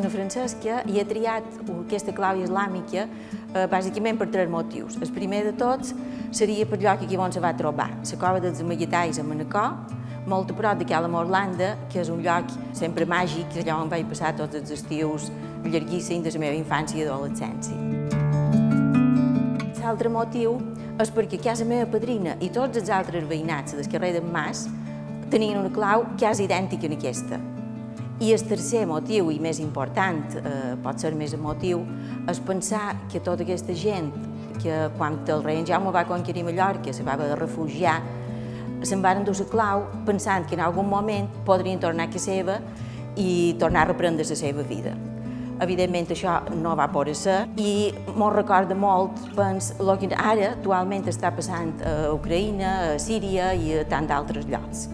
zona francesca i he triat aquesta clau islàmica bàsicament per tres motius. El primer de tots seria per lloc aquí on se va trobar, la cova dels Amallatalls a Manacor, molt a prop de Cala Morlanda, que és un lloc sempre màgic, allà on vaig passar tots els estius llarguíssims de la meva infància i adolescència. L'altre motiu és perquè casa meva padrina i tots els altres veïnats del carrer d'en Mas tenien una clau quasi idèntica a aquesta. I el tercer motiu, i més important, pot ser més emotiu, és pensar que tota aquesta gent que quan el rei Jaume va conquerir Mallorca se va haver de refugiar, se'n van endur la clau pensant que en algun moment podrien tornar a casa seva i tornar a reprendre la seva vida. Evidentment això no va poder ser i m'ho recorda molt el que ara actualment està passant a Ucraïna, a Síria i a tant d'altres llocs.